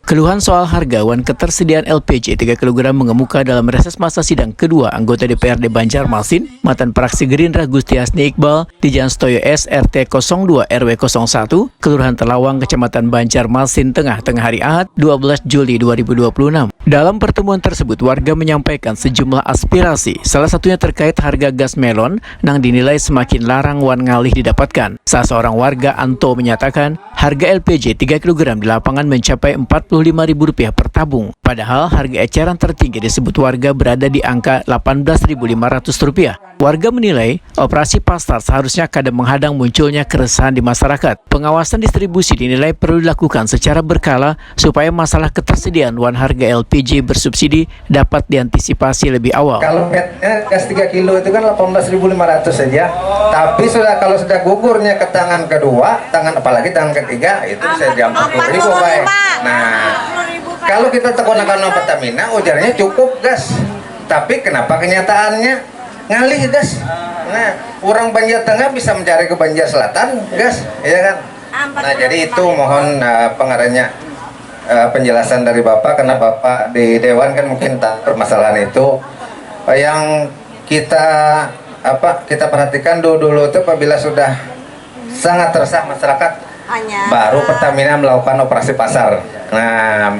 Keluhan soal harga wan ketersediaan LPG 3 kg mengemuka dalam reses masa sidang kedua anggota DPRD Banjarmasin, mantan praksi Gerindra Gustiasni Iqbal di Jalan Stoyo S RT 02 RW 01, Kelurahan Telawang, Kecamatan Banjarmasin tengah hari Ahad 12 Juli 2026. Dalam pertemuan tersebut, warga menyampaikan sejumlah aspirasi, salah satunya terkait harga gas melon yang dinilai semakin larang wan ngalih didapatkan. Salah seorang warga Anto menyatakan, harga LPG 3 kg di lapangan mencapai Rp45.000 per tabung. Padahal harga eceran tertinggi disebut warga berada di angka Rp18.500. Warga menilai operasi pasar seharusnya kadang menghadang munculnya keresahan di masyarakat. Pengawasan distribusi dinilai perlu dilakukan secara berkala supaya masalah ketersediaan wan harga LPG bersubsidi dapat diantisipasi lebih awal. Kalau petnya gas 3 kilo itu kan 18.500 saja. Tapi kalau sudah gugurnya ke tangan kedua, apalagi tangan ketiga, itu saya jam 40.000 baik. Nah, kalau kita tekonakan Pertamina, ujarnya cukup gas. Tapi kenapa kenyataannya ngalih gas? Nah, orang Banjar Tengah bisa mencari ke Banjar Selatan gas, ya kan? Nah, jadi itu mohon pengarahnya penjelasan dari Bapak, karena Bapak di Dewan kan mungkin tak permasalahan itu. Yang kita perhatikan dulu itu apabila sudah sangat resah masyarakat, baru Pertamina melakukan operasi pasar. Nah,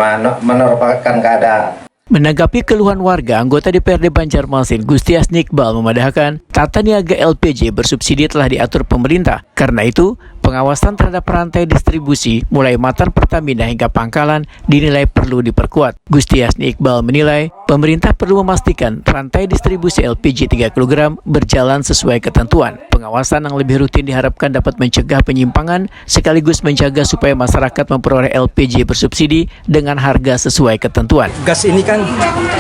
merupakan keadaan. Menanggapi keluhan warga, anggota DPRD Banjarmasin Gustiasni Iqbal memadahkan tata niaga LPG bersubsidi telah diatur pemerintah. Karena itu, pengawasan terhadap rantai distribusi mulai matan Pertamina hingga pangkalan dinilai perlu diperkuat. Gustiasni Iqbal menilai pemerintah perlu memastikan rantai distribusi LPG 3 kg berjalan sesuai ketentuan. Pengawasan yang lebih rutin diharapkan dapat mencegah penyimpangan sekaligus menjaga supaya masyarakat memperoleh LPG bersubsidi dengan harga sesuai ketentuan. Gas ini kan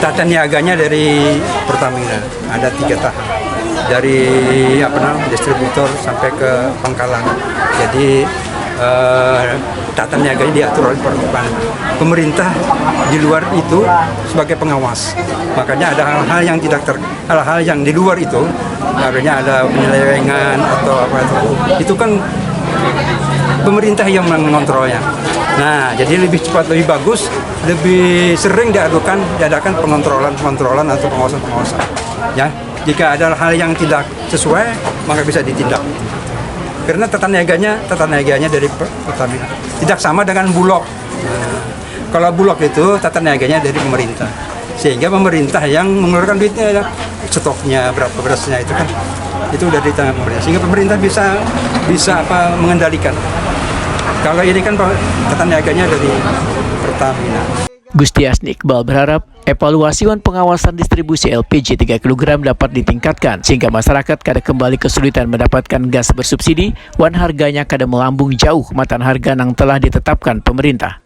tata niaganya dari Pertamina, ada 3 tahap. Dari distributor sampai ke pangkalan. Jadi tata niaganya diatur oleh Pertamina. Pemerintah di luar itu sebagai pengawas. Makanya ada hal-hal yang di luar itu, artinya ada penyelewengan atau apa itu kan pemerintah yang mengontrolnya. Nah, jadi lebih cepat, lebih bagus, lebih sering diadakan pengontrolan atau pengawasan. Ya, jika ada hal yang tidak sesuai, maka bisa ditindak. Karena tata niaganya dari Pertamina. Tidak sama dengan Bulog. Nah, kalau Bulog itu tata niaganya dari pemerintah. Sehingga pemerintah yang mengeluarkan duitnya, stoknya berapa berasnya itu kan, itu udah di tangan pemerintah. Sehingga pemerintah bisa mengendalikan. Kalau ini kan tata niaganya dari Pertamina. Gustiasni Iqbal berharap evaluasi wan pengawasan distribusi LPG 3 kg dapat ditingkatkan sehingga masyarakat kada kembali kesulitan mendapatkan gas bersubsidi wan harganya kada melambung jauh matan harga yang telah ditetapkan pemerintah.